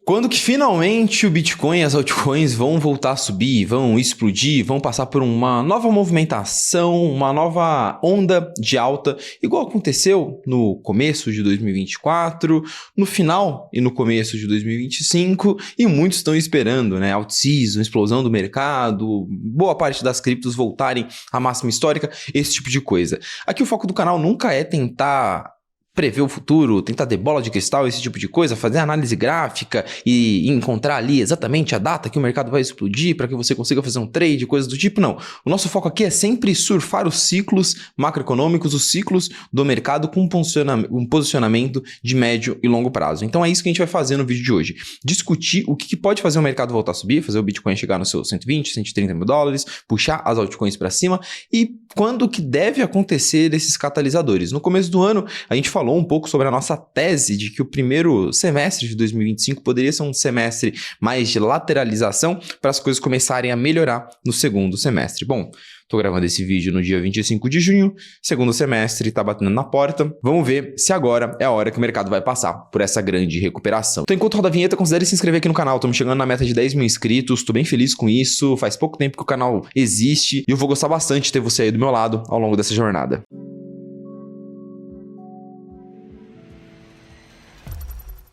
Quando que finalmente o Bitcoin e as altcoins vão voltar a subir, vão explodir, vão passar por uma nova movimentação, uma nova onda de alta, igual aconteceu no começo de 2024, no final e no começo de 2025, e muitos estão esperando, né? Alt-season, explosão do mercado, boa parte das criptos voltarem à máxima histórica, esse tipo de coisa. Aqui o foco do canal nunca é tentar prever o futuro, tentar ter bola de cristal, esse tipo de coisa, fazer análise gráfica e encontrar ali exatamente a data que o mercado vai explodir para que você consiga fazer um trade, coisas do tipo, não. O nosso foco aqui é sempre surfar os ciclos macroeconômicos, os ciclos do mercado com um posicionamento de médio e longo prazo. Então é isso que a gente vai fazer no vídeo de hoje. Discutir o que pode fazer o mercado voltar a subir, fazer o Bitcoin chegar nos seus 120, 130 mil dólares, puxar as altcoins para cima e quando que deve acontecer esses catalisadores. No começo do ano, a gente falou um pouco sobre a nossa tese de que o primeiro semestre de 2025 poderia ser um semestre mais de lateralização para as coisas começarem a melhorar no segundo semestre. Bom, estou gravando esse vídeo no dia 25 de junho, segundo semestre está batendo na porta. Vamos ver se agora é a hora que o mercado vai passar por essa grande recuperação. Então, enquanto roda a vinheta, considere se inscrever aqui no canal. Estamos chegando na meta de 10 mil inscritos, estou bem feliz com isso. Faz pouco tempo que o canal existe e eu vou gostar bastante de ter você aí do meu lado ao longo dessa jornada.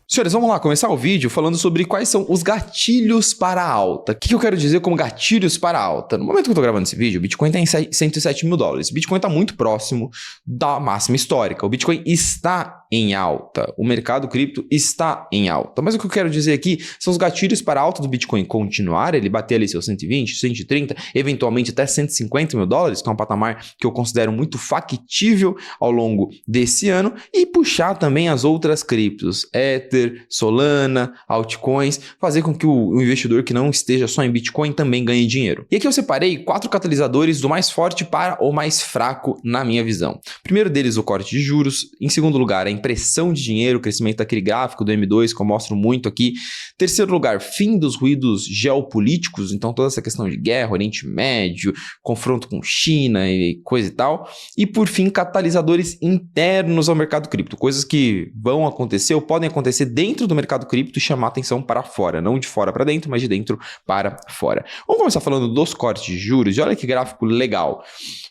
Senhores, vamos lá começar o vídeo falando sobre quais são os gatilhos para a alta. O que eu quero dizer como gatilhos para a alta? No momento que eu estou gravando esse vídeo, o Bitcoin está em 107 mil dólares. O Bitcoin está muito próximo da máxima histórica. O Bitcoin está em alta. O mercado cripto está em alta. Mas o que eu quero dizer aqui são os gatilhos para a alta do Bitcoin continuar, ele bater ali seus 120, 130, eventualmente até 150 mil dólares, que é um patamar que eu considero muito factível ao longo desse ano, e puxar também as outras criptos, Ether, Solana, altcoins, fazer com que o investidor que não esteja só em Bitcoin também ganhe dinheiro. E aqui eu separei 4 catalisadores do mais forte para o mais fraco na minha visão. Primeiro deles, o corte de juros. Em segundo lugar, a impressão de dinheiro, o crescimento daquele gráfico do M2 que eu mostro muito aqui. Terceiro lugar, fim dos ruídos geopolíticos, então toda essa questão de guerra, Oriente Médio, confronto com China e coisa e tal. E por fim, catalisadores internos ao mercado cripto, coisas que vão acontecer ou podem acontecer dentro do mercado cripto e chamar atenção para fora, não de fora para dentro, mas de dentro para fora. Vamos começar falando dos cortes de juros, e olha que gráfico legal.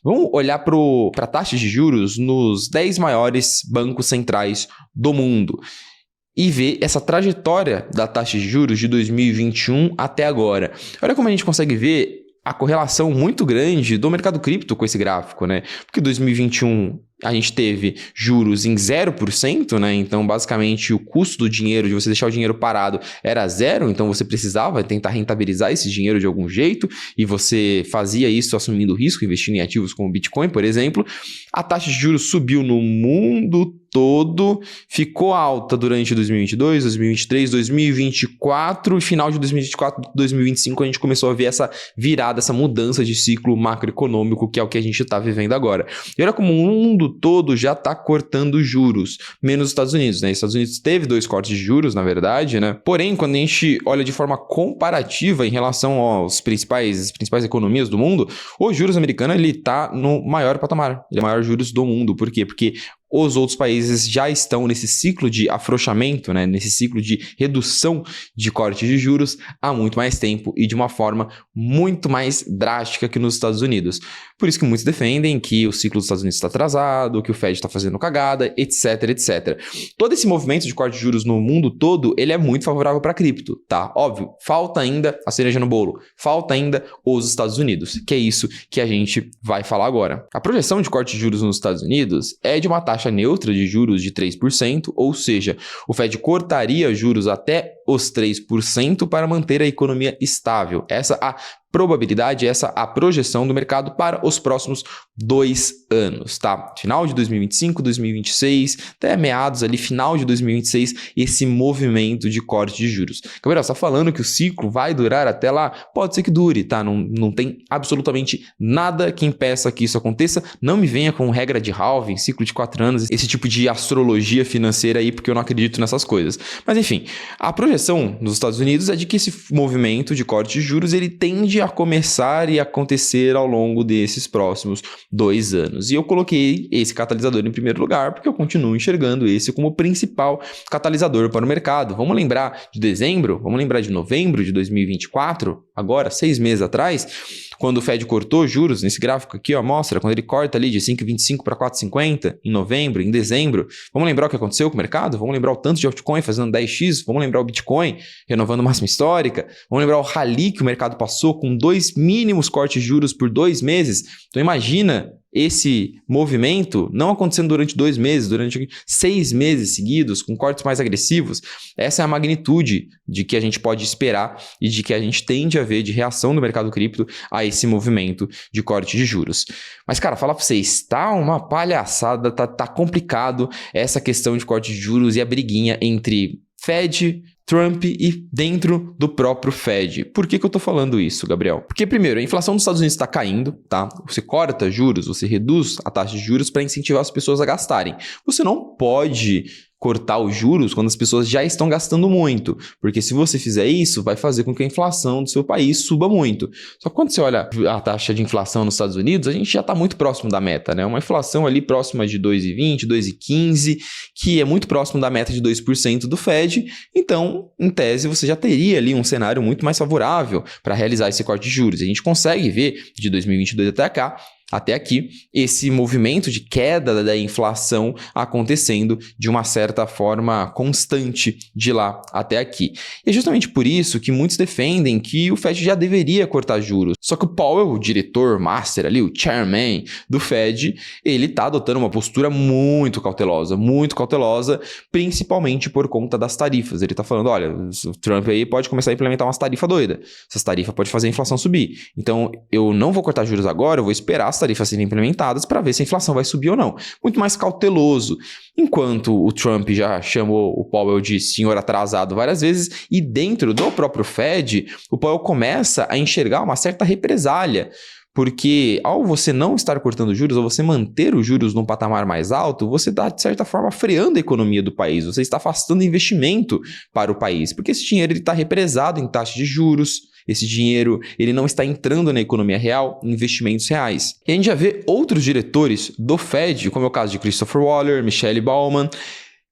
Vamos olhar para taxas de juros nos 10 maiores bancos centrais do mundo e ver essa trajetória da taxa de juros de 2021 até agora. Olha como a gente consegue ver a correlação muito grande do mercado cripto com esse gráfico, né? Porque 2021 a gente teve juros em 0%, né? Então, basicamente, o custo do dinheiro, de você deixar o dinheiro parado, era zero. Então, você precisava tentar rentabilizar esse dinheiro de algum jeito e você fazia isso assumindo risco, investindo em ativos como Bitcoin, por exemplo. A taxa de juros subiu no mundo todo, ficou alta durante 2022, 2023, 2024 e final de 2024, 2025 a gente começou a ver essa virada, essa mudança de ciclo macroeconômico que é o que a gente está vivendo agora. E olha como o mundo todo já está cortando juros, menos os Estados Unidos, né? Os Estados Unidos teve 2 cortes de juros, na verdade, né? Porém, quando a gente olha de forma comparativa em relação às principais economias do mundo, o juros americano ele está no maior patamar, ele é o maior juros do mundo. Por quê? Porque os outros países já estão nesse ciclo de afrouxamento, né? Nesse ciclo de redução de corte de juros há muito mais tempo e de uma forma muito mais drástica que nos Estados Unidos. Por isso que muitos defendem que o ciclo dos Estados Unidos está atrasado, que o Fed está fazendo cagada, etc, etc. Todo esse movimento de corte de juros no mundo todo, ele é muito favorável para cripto, tá? Óbvio, falta ainda a cereja no bolo, falta ainda os Estados Unidos, que é isso que a gente vai falar agora. A projeção de corte de juros nos Estados Unidos é de uma taxa neutra de juros de 3%, ou seja, o Fed cortaria juros até os 3% para manter a economia estável. Essa a probabilidade, essa a projeção do mercado para os próximos 2 anos, tá? Final de 2025, 2026, até meados ali, final de 2026, esse movimento de corte de juros. Gabriel, você está falando que o ciclo vai durar até lá? Pode ser que dure, tá? Não tem absolutamente nada que impeça que isso aconteça. Não me venha com regra de halving, ciclo de 4 anos, esse tipo de astrologia financeira aí, porque eu não acredito nessas coisas. Mas enfim, a projeção projeção nos Estados Unidos é de que esse movimento de corte de juros ele tende a começar e acontecer ao longo desses próximos 2 anos. E eu coloquei esse catalisador em primeiro lugar porque eu continuo enxergando esse como o principal catalisador para o mercado. Vamos lembrar de dezembro? Vamos lembrar de novembro de 2024? Agora, 6 meses atrás, quando o Fed cortou juros, nesse gráfico aqui, ó, mostra, quando ele corta ali de 5,25 para 4,50 em novembro, em dezembro. Vamos lembrar o que aconteceu com o mercado? Vamos lembrar o tanto de altcoin fazendo 10x? Vamos lembrar o Bitcoin renovando máxima histórica? Vamos lembrar o rally que o mercado passou com 2 mínimos cortes de juros por 2 meses? Então imagina esse movimento não acontecendo durante 2 meses, durante 6 meses seguidos, com cortes mais agressivos. Essa é a magnitude de que a gente pode esperar e de que a gente tende a ver de reação do mercado cripto a esse movimento de corte de juros. Mas, cara, falar para vocês, tá uma palhaçada, tá complicado essa questão de corte de juros e a briguinha entre Fed, Trump e dentro do próprio Fed. Por que eu tô falando isso, Gabriel? Porque, primeiro, a inflação dos Estados Unidos está caindo, tá? Você corta juros, você reduz a taxa de juros para incentivar as pessoas a gastarem. Você não pode cortar os juros quando as pessoas já estão gastando muito, porque se você fizer isso, vai fazer com que a inflação do seu país suba muito. Só que quando você olha a taxa de inflação nos Estados Unidos, a gente já está muito próximo da meta, né? Uma inflação ali próxima de 2,20, 2,15, que é muito próximo da meta de 2% do Fed. Então, em tese, você já teria ali um cenário muito mais favorável para realizar esse corte de juros. A gente consegue ver de 2022 até aqui, esse movimento de queda da inflação acontecendo de uma certa forma constante de lá até aqui. E é justamente por isso que muitos defendem que o Fed já deveria cortar juros. Só que o Powell, o diretor master ali, o chairman do Fed, ele está adotando uma postura muito cautelosa, principalmente por conta das tarifas. Ele está falando, olha, o Trump aí pode começar a implementar umas tarifas doidas. Essas tarifas podem fazer a inflação subir. Então, eu não vou cortar juros agora, eu vou esperar as tarifas serem implementadas para ver se a inflação vai subir ou não. Muito mais cauteloso. Enquanto o Trump já chamou o Powell de senhor atrasado várias vezes, e dentro do próprio Fed, o Powell começa a enxergar uma certa represália. Porque ao você não estar cortando juros, ou você manter os juros num patamar mais alto, você está, de certa forma, freando a economia do país. Você está afastando investimento para o país. Porque esse dinheiro está represado em taxa de juros. Esse dinheiro ele não está entrando na economia real, em investimentos reais. E a gente já vê outros diretores do Fed, como é o caso de Christopher Waller, Michelle Bowman,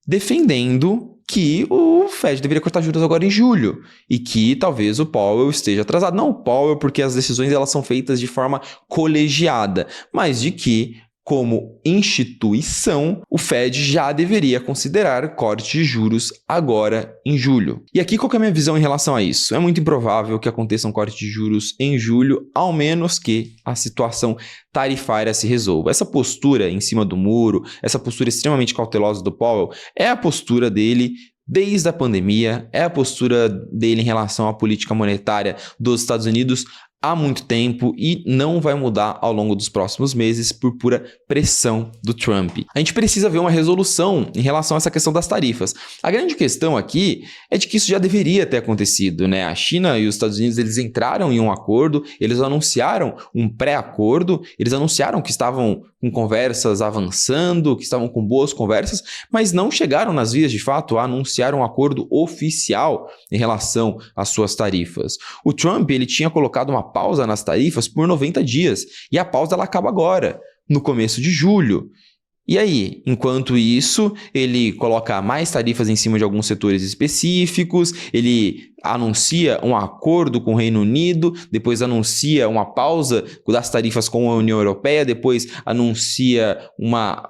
defendendo que o Fed deveria cortar juros agora em julho e que talvez o Powell esteja atrasado. Não o Powell, porque as decisões elas são feitas de forma colegiada, mas de que, como instituição, o Fed já deveria considerar corte de juros agora em julho. E aqui qual que é a minha visão em relação a isso? É muito improvável que aconteça um corte de juros em julho, ao menos que a situação tarifária se resolva. Essa postura em cima do muro, essa postura extremamente cautelosa do Powell, é a postura dele desde a pandemia, é a postura dele em relação à política monetária dos Estados Unidos há muito tempo e não vai mudar ao longo dos próximos meses por pura pressão do Trump. A gente precisa ver uma resolução em relação a essa questão das tarifas. A grande questão aqui é de que isso já deveria ter acontecido, né? A China e os Estados Unidos eles entraram em um acordo, eles anunciaram um pré-acordo, eles anunciaram que estavam com conversas avançando, que estavam com boas conversas, mas não chegaram nas vias de fato a anunciar um acordo oficial em relação às suas tarifas. O Trump ele tinha colocado uma pausa nas tarifas por 90 dias e a pausa ela acaba agora, no começo de julho. E aí, enquanto isso, ele coloca mais tarifas em cima de alguns setores específicos, ele anuncia um acordo com o Reino Unido, depois anuncia uma pausa das tarifas com a União Europeia, depois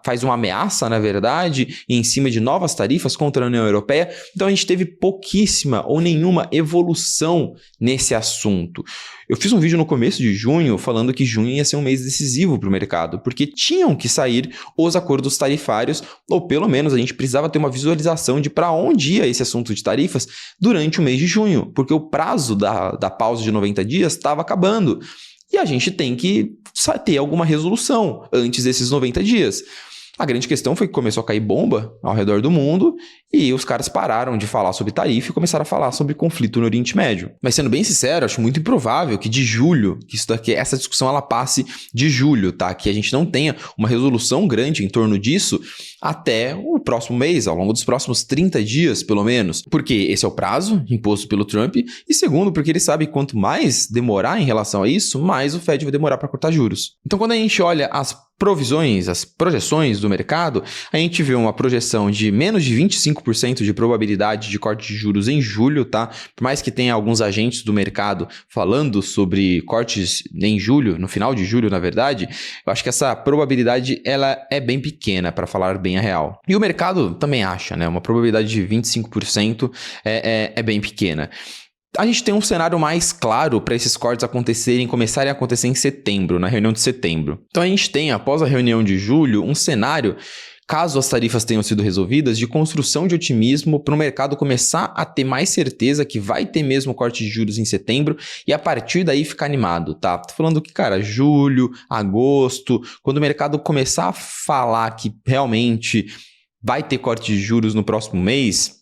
faz uma ameaça, na verdade, em cima de novas tarifas contra a União Europeia. Então a gente teve pouquíssima ou nenhuma evolução nesse assunto. Eu fiz um vídeo no começo de junho falando que junho ia ser um mês decisivo para o mercado, porque tinham que sair os acordos tarifários, ou pelo menos a gente precisava ter uma visualização de para onde ia esse assunto de tarifas durante o mês de junho, porque o prazo da pausa de 90 dias estava acabando. E a gente tem que ter alguma resolução antes desses 90 dias. A grande questão foi que começou a cair bomba ao redor do mundo e os caras pararam de falar sobre tarifa e começaram a falar sobre conflito no Oriente Médio. Mas sendo bem sincero, acho muito improvável que de julho, essa discussão ela passe de julho, tá? Que a gente não tenha uma resolução grande em torno disso até o próximo mês, ao longo dos próximos 30 dias, pelo menos. Porque esse é o prazo imposto pelo Trump e segundo, porque ele sabe que quanto mais demorar em relação a isso, mais o Fed vai demorar para cortar juros. Então, quando a gente olha as provisões, as projeções do mercado, a gente vê uma projeção de menos de 25% de probabilidade de corte de juros em julho, tá? Por mais que tenha alguns agentes do mercado falando sobre cortes em julho, no final de julho, na verdade, eu acho que essa probabilidade ela é bem pequena, para falar bem a real. E o mercado também acha, né? Uma probabilidade de 25% é bem pequena. A gente tem um cenário mais claro para esses cortes começarem a acontecer em setembro, na reunião de setembro. Então a gente tem, após a reunião de julho, um cenário, caso as tarifas tenham sido resolvidas, de construção de otimismo para o mercado começar a ter mais certeza que vai ter mesmo corte de juros em setembro e a partir daí ficar animado, tá? Tô falando que, cara, julho, agosto, quando o mercado começar a falar que realmente vai ter corte de juros no próximo mês,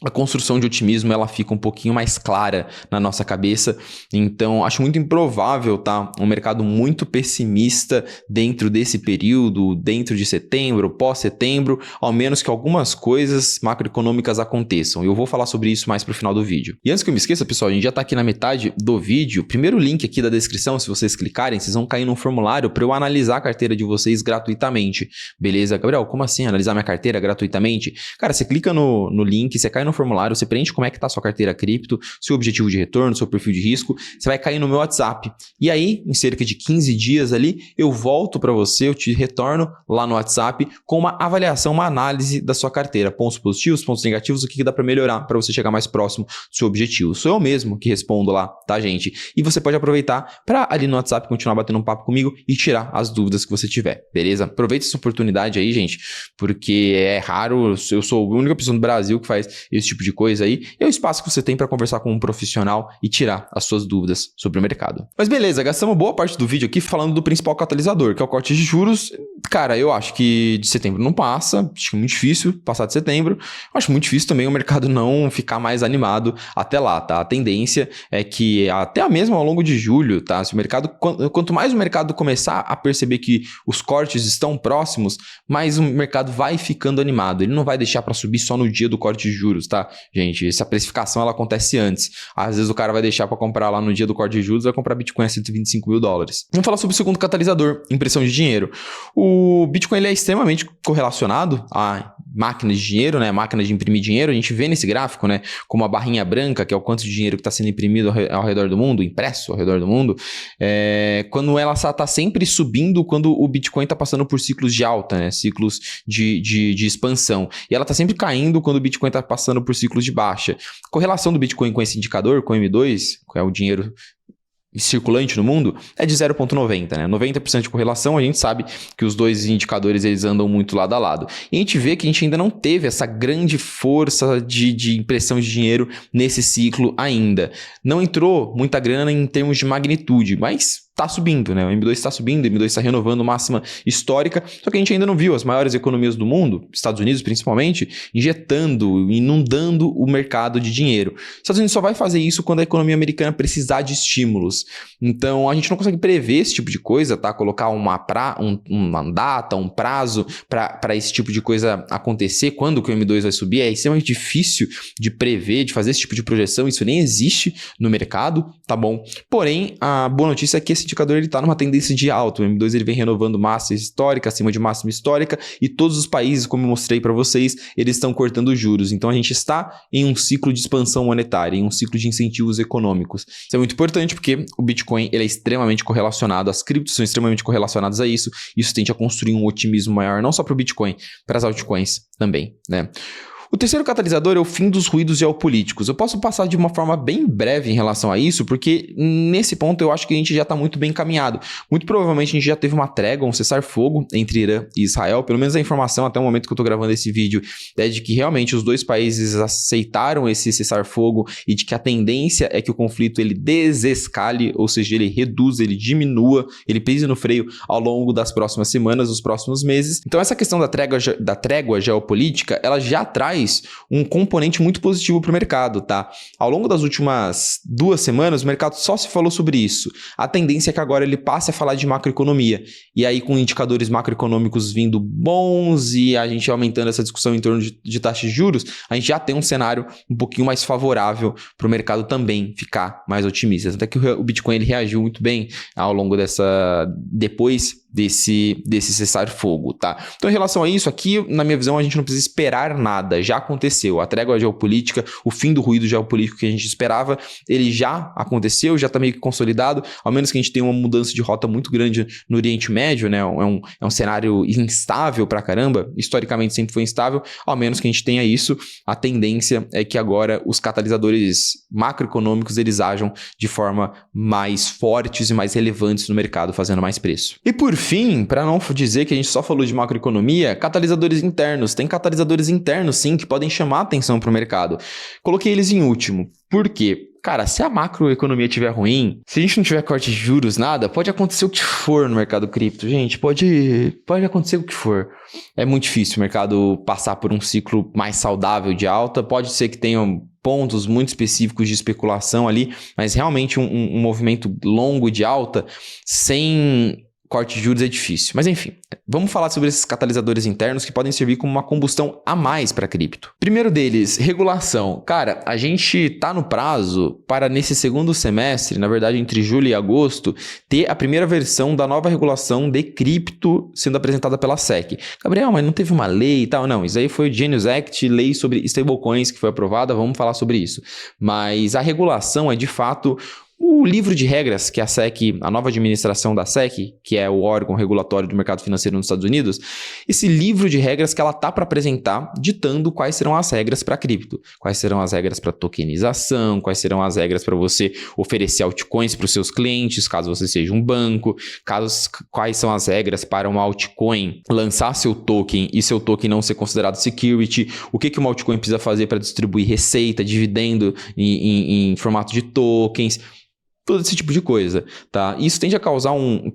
a construção de otimismo ela fica um pouquinho mais clara na nossa cabeça, então acho muito improvável, tá? Um mercado muito pessimista dentro desse período, dentro de setembro, pós-setembro, ao menos que algumas coisas macroeconômicas aconteçam. Eu vou falar sobre isso mais pro final do vídeo. E antes que eu me esqueça, pessoal, a gente já tá aqui na metade do vídeo. Primeiro link aqui da descrição, se vocês clicarem, vocês vão cair num formulário para eu analisar a carteira de vocês gratuitamente. Beleza? Gabriel, como assim analisar minha carteira gratuitamente? Cara, você clica no link, você cai no formulário, você preenche como é que tá a sua carteira cripto, seu objetivo de retorno, seu perfil de risco, você vai cair no meu WhatsApp. E aí, em cerca de 15 dias ali, eu volto para você, eu te retorno lá no WhatsApp com uma avaliação, uma análise da sua carteira, pontos positivos, pontos negativos, o que dá para melhorar para você chegar mais próximo do seu objetivo. Sou eu mesmo que respondo lá, tá, gente? E você pode aproveitar para ali no WhatsApp continuar batendo um papo comigo e tirar as dúvidas que você tiver, beleza? Aproveita essa oportunidade aí, gente, porque é raro, eu sou a única pessoa no Brasil que faz esse tipo de coisa aí, e é o espaço que você tem para conversar com um profissional e tirar as suas dúvidas sobre o mercado. Mas beleza, gastamos boa parte do vídeo aqui falando do principal catalisador, que é o corte de juros. Cara, eu acho que de setembro não passa, acho que é muito difícil passar de setembro, acho muito difícil também o mercado não ficar mais animado até lá, tá? A tendência é que até mesmo ao longo de julho, tá? Se o mercado, quanto mais o mercado começar a perceber que os cortes estão próximos, mais o mercado vai ficando animado, ele não vai deixar para subir só no dia do corte de juros, tá? Gente, essa precificação ela acontece antes. Às vezes o cara vai deixar para comprar lá no dia do corte de juros, vai comprar Bitcoin a $125 mil. Vamos falar sobre o segundo catalisador, impressão de dinheiro. O Bitcoin ele é extremamente correlacionado a máquina de dinheiro, né? Máquina de imprimir dinheiro. A gente vê nesse gráfico, né? Como a barrinha branca, que é o quanto de dinheiro que está sendo imprimido ao redor do mundo, impresso ao redor do mundo, quando ela está sempre subindo, quando o Bitcoin está passando por ciclos de alta, né? Ciclos de expansão. E ela está sempre caindo quando o Bitcoin está passando por ciclos de baixa. A correlação do Bitcoin com esse indicador, com o M2, que é o dinheiro circulante no mundo, é de 0,90, né? 90% de correlação, a gente sabe que os dois indicadores eles andam muito lado a lado. E a gente vê que a gente ainda não teve essa grande força de impressão de dinheiro nesse ciclo ainda. Não entrou muita grana em termos de magnitude, mas está subindo, né? O M2 está subindo, o M2 está renovando máxima histórica, só que a gente ainda não viu as maiores economias do mundo, Estados Unidos principalmente, injetando, inundando o mercado de dinheiro. Os Estados Unidos só vai fazer isso quando a economia americana precisar de estímulos. Então, a gente não consegue prever esse tipo de coisa, tá? Colocar uma data, um prazo para esse tipo de coisa acontecer, quando que o M2 vai subir, é extremamente difícil de prever, de fazer esse tipo de projeção, isso nem existe no mercado, tá bom? Porém, a boa notícia é que esse indicador está numa tendência de alta. O M2 ele vem renovando máxima histórica, acima de máxima histórica, e todos os países, como eu mostrei para vocês, eles estão cortando juros. Então a gente está em um ciclo de expansão monetária, em um ciclo de incentivos econômicos. Isso é muito importante porque o Bitcoin ele é extremamente correlacionado, as criptos são extremamente correlacionadas a isso. Isso tende a construir um otimismo maior, não só para o Bitcoin, para as altcoins também, né? O terceiro catalisador é o fim dos ruídos geopolíticos. Eu posso passar de uma forma bem breve em relação a isso, porque nesse ponto eu acho que a gente já está muito bem encaminhado. Muito provavelmente a gente já teve uma trégua, um cessar-fogo entre Irã e Israel. Pelo menos a informação até o momento que eu estou gravando esse vídeo é de que realmente os dois países aceitaram esse cessar-fogo e de que a tendência é que o conflito ele desescale, ou seja, ele reduza, ele diminua, ele pise no freio ao longo das próximas semanas, dos próximos meses. Então essa questão da trégua geopolítica, ela já traz um componente muito positivo para o mercado, tá? Ao longo das últimas 2 semanas, o mercado só se falou sobre isso. A tendência é que agora ele passe a falar de macroeconomia. E aí, com indicadores macroeconômicos vindo bons e a gente aumentando essa discussão em torno de taxas de juros, a gente já tem um cenário um pouquinho mais favorável para o mercado também ficar mais otimista. Até que o Bitcoin ele reagiu muito bem ao longo depois desse cessar-fogo, tá? Então, em relação a isso, aqui, na minha visão, a gente não precisa esperar nada. Já aconteceu. A trégua geopolítica, o fim do ruído geopolítico que a gente esperava, ele já aconteceu, já está meio que consolidado, ao menos que a gente tenha uma mudança de rota muito grande no Oriente Médio, né? É um cenário instável pra caramba, historicamente sempre foi instável, ao menos que a gente tenha isso, a tendência é que agora os catalisadores macroeconômicos, eles ajam de forma mais fortes e mais relevantes no mercado, fazendo mais preço. E por fim, para não dizer que a gente só falou de macroeconomia, catalisadores internos. Tem catalisadores internos, sim, que podem chamar atenção para o mercado. Coloquei eles em último. Por quê? Cara, se a macroeconomia estiver ruim, se a gente não tiver corte de juros, nada, pode acontecer o que for no mercado cripto, gente. Pode acontecer o que for. É muito difícil o mercado passar por um ciclo mais saudável de alta. Pode ser que tenham pontos muito específicos de especulação ali, mas realmente um movimento longo de alta sem corte de juros é difícil. Mas enfim, vamos falar sobre esses catalisadores internos que podem servir como uma combustão a mais para cripto. Primeiro deles, regulação. Cara, a gente tá no prazo para nesse segundo semestre, na verdade entre julho e agosto, ter a primeira versão da nova regulação de cripto sendo apresentada pela SEC. Gabriel, mas não teve uma lei e tal? Não, isso aí foi o Genius Act, lei sobre stablecoins que foi aprovada, vamos falar sobre isso. Mas a regulação é de fato o livro de regras que a SEC, a nova administração da SEC, que é o órgão regulatório do mercado financeiro nos Estados Unidos, esse livro de regras que ela tá para apresentar, ditando quais serão as regras para cripto, quais serão as regras para tokenização, quais serão as regras para você oferecer altcoins para os seus clientes, caso você seja um banco, quais são as regras para uma altcoin lançar seu token e seu token não ser considerado security, o que uma altcoin precisa fazer para distribuir receita, dividendo em formato de tokens, todo esse tipo de coisa, tá? Isso tende a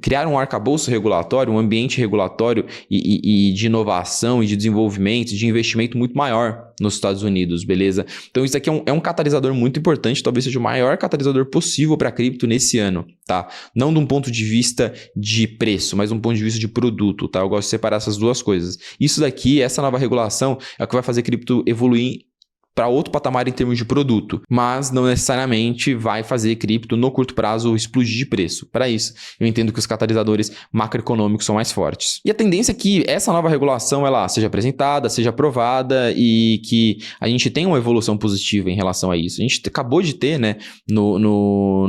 criar um arcabouço regulatório, um ambiente regulatório e de inovação e de desenvolvimento, de investimento muito maior nos Estados Unidos, beleza? Então isso aqui é um catalisador muito importante, talvez seja o maior catalisador possível para cripto nesse ano, tá? Não de um ponto de vista de preço, mas de um ponto de vista de produto, tá? Eu gosto de separar essas duas coisas. Isso daqui, essa nova regulação, é o que vai fazer cripto evoluir para outro patamar em termos de produto, mas não necessariamente vai fazer cripto no curto prazo explodir de preço. Para isso, eu entendo que os catalisadores macroeconômicos são mais fortes. E a tendência é que essa nova regulação ela seja apresentada, seja aprovada e que a gente tenha uma evolução positiva em relação a isso. A gente acabou de ter, né,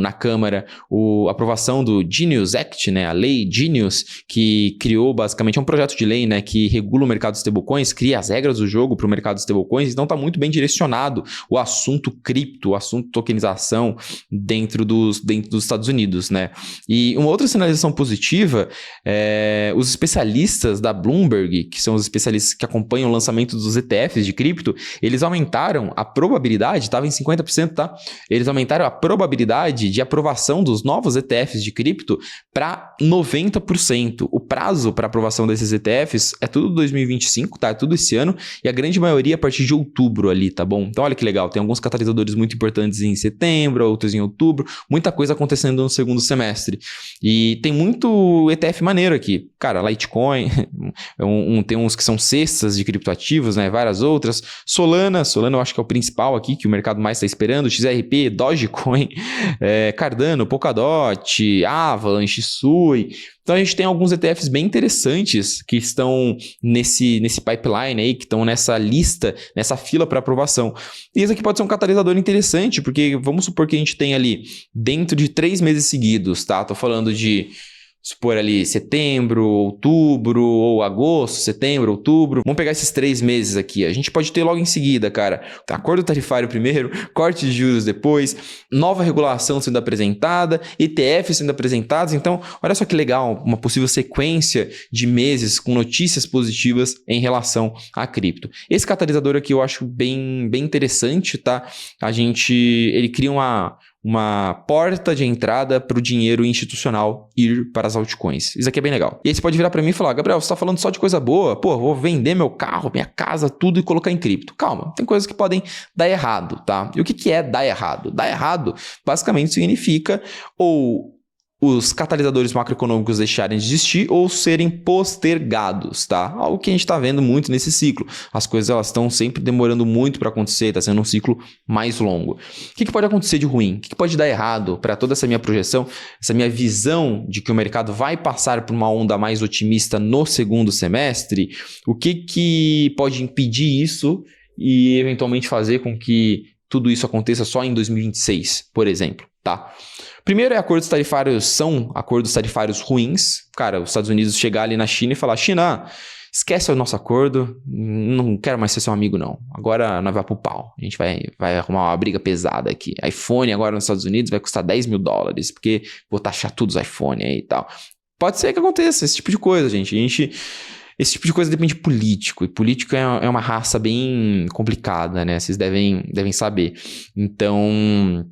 na Câmara a aprovação do Genius Act, né, a lei Genius, que criou basicamente um projeto de lei, né, que regula o mercado de stablecoins, cria as regras do jogo para o mercado de stablecoins, então está muito bem direcionado o assunto cripto, o assunto tokenização dentro dos Estados Unidos, né? E uma outra sinalização positiva é os especialistas da Bloomberg, que são os especialistas que acompanham o lançamento dos ETFs de cripto, eles aumentaram a probabilidade, estava em 50%, tá? Eles aumentaram a probabilidade de aprovação dos novos ETFs de cripto para 90%. O prazo para aprovação desses ETFs é tudo 2025, tá? É tudo esse ano, e a grande maioria a partir de outubro ali, tá bom? Então olha que legal, tem alguns catalisadores muito importantes em setembro, outros em outubro, muita coisa acontecendo no segundo semestre. E tem muito ETF maneiro aqui. Cara, Litecoin, tem uns que são cestas de criptoativos, né? Várias outras. Solana eu acho que é o principal aqui, que o mercado mais está esperando. XRP, Dogecoin, Cardano, Polkadot, Avalanche, Sui. Então a gente tem alguns ETFs bem interessantes que estão nesse pipeline aí, que estão nessa lista, nessa fila para aprovação. E isso aqui pode ser um catalisador interessante, porque vamos supor que a gente tem ali, dentro de 3 meses seguidos, tá? Tô falando de supor ali setembro, outubro, ou agosto, setembro, outubro. Vamos pegar esses 3 meses aqui. A gente pode ter logo em seguida, cara, acordo tarifário primeiro, corte de juros depois, nova regulação sendo apresentada, ETF sendo apresentados. Então, olha só que legal, uma possível sequência de meses com notícias positivas em relação à cripto. Esse catalisador aqui eu acho bem interessante, tá? Ele cria uma porta de entrada para o dinheiro institucional ir para as altcoins. Isso aqui é bem legal. E aí você pode virar para mim e falar, Gabriel, você está falando só de coisa boa? Pô, vou vender meu carro, minha casa, tudo e colocar em cripto. Calma, tem coisas que podem dar errado, tá? E o que é dar errado? Dar errado basicamente significa ou os catalisadores macroeconômicos deixarem de existir ou serem postergados, tá? Algo que a gente está vendo muito nesse ciclo. As coisas elas estão sempre demorando muito para acontecer, está sendo um ciclo mais longo. O que pode acontecer de ruim? O que pode dar errado para toda essa minha projeção, essa minha visão de que o mercado vai passar por uma onda mais otimista no segundo semestre? O que pode impedir isso e eventualmente fazer com que tudo isso aconteça só em 2026, por exemplo, tá? Primeiro acordos tarifários são acordos tarifários ruins. Cara, os Estados Unidos chegar ali na China e falar, China, esquece o nosso acordo, não quero mais ser seu amigo não. Agora nós vamos pro pau, a gente vai arrumar uma briga pesada aqui. iPhone agora nos Estados Unidos vai custar $10 mil, porque vou taxar todos os iPhone aí e tal. Pode ser que aconteça esse tipo de coisa, gente. Esse tipo de coisa depende de político, e político é uma raça bem complicada, né? Vocês devem saber. Então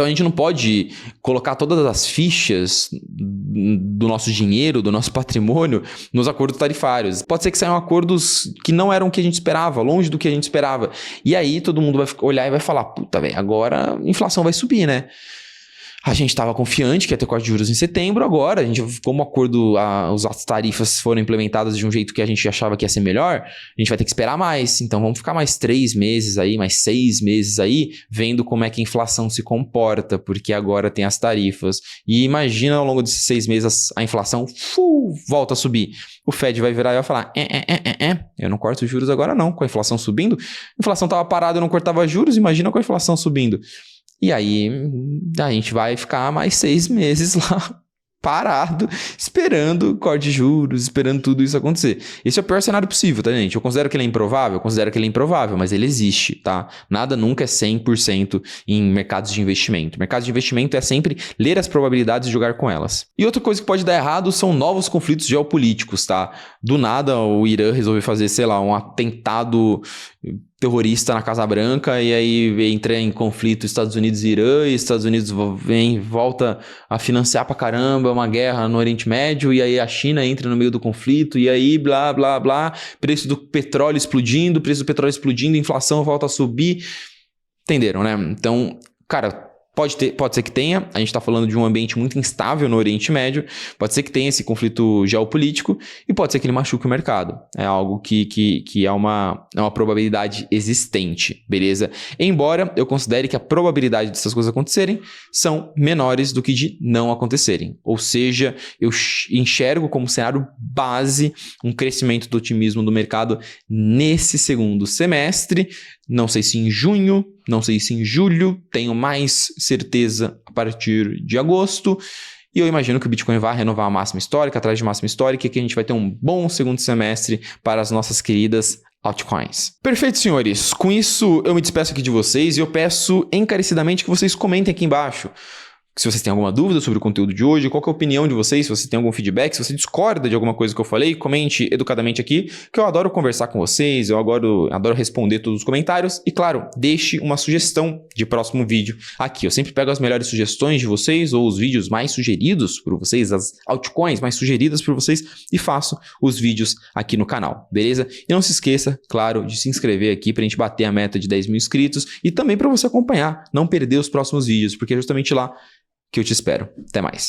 a gente não pode colocar todas as fichas do nosso dinheiro, do nosso patrimônio, nos acordos tarifários. Pode ser que saiam acordos que não eram o que a gente esperava, longe do que a gente esperava. E aí todo mundo vai olhar e vai falar, puta, velho, agora a inflação vai subir, né? A gente estava confiante que ia ter corte de juros em setembro, agora, como o acordo, as tarifas foram implementadas de um jeito que a gente achava que ia ser melhor, a gente vai ter que esperar mais. Então vamos ficar mais 3 meses aí, mais 6 meses aí, vendo como é que a inflação se comporta, porque agora tem as tarifas. E imagina ao longo desses 6 meses a inflação volta a subir. O Fed vai virar e vai falar, eu não corto juros agora não, com a inflação subindo. A inflação estava parada, eu não cortava juros, imagina com a inflação subindo. E aí a gente vai ficar mais 6 meses lá parado, esperando corte de juros, esperando tudo isso acontecer. Esse é o pior cenário possível, tá, gente? Eu considero que ele é improvável? Eu considero que ele é improvável, mas ele existe, tá? Nada nunca é 100% em mercados de investimento. Mercado de investimento é sempre ler as probabilidades e jogar com elas. E outra coisa que pode dar errado são novos conflitos geopolíticos, tá? Do nada o Irã resolve fazer, sei lá, um atentado terrorista na Casa Branca e aí entra em conflito Estados Unidos e Irã e Estados Unidos volta a financiar pra caramba uma guerra no Oriente Médio e aí a China entra no meio do conflito e aí blá, blá, blá, preço do petróleo explodindo, inflação volta a subir. Entenderam, né? Então, cara, pode ser que tenha, a gente está falando de um ambiente muito instável no Oriente Médio, pode ser que tenha esse conflito geopolítico e pode ser que ele machuque o mercado. É algo que é uma probabilidade existente, beleza? Embora eu considere que a probabilidade dessas coisas acontecerem são menores do que de não acontecerem. Ou seja, eu enxergo como cenário base um crescimento do otimismo do mercado nesse segundo semestre. Não sei se em junho, não sei se em julho, tenho mais certeza a partir de agosto. E eu imagino que o Bitcoin vai renovar a máxima histórica, atrás de máxima histórica, e que a gente vai ter um bom segundo semestre para as nossas queridas altcoins. Perfeito, senhores. Com isso, eu me despeço aqui de vocês e eu peço encarecidamente que vocês comentem aqui embaixo. Se vocês têm alguma dúvida sobre o conteúdo de hoje, qual que é a opinião de vocês, se você tem algum feedback, se você discorda de alguma coisa que eu falei, comente educadamente aqui, que eu adoro conversar com vocês, eu adoro responder todos os comentários. E claro, deixe uma sugestão de próximo vídeo aqui. Eu sempre pego as melhores sugestões de vocês, ou os vídeos mais sugeridos por vocês, as altcoins mais sugeridas por vocês, e faço os vídeos aqui no canal, beleza? E não se esqueça, claro, de se inscrever aqui pra gente bater a meta de 10 mil inscritos, e também para você acompanhar, não perder os próximos vídeos, porque é justamente lá que eu te espero. Até mais.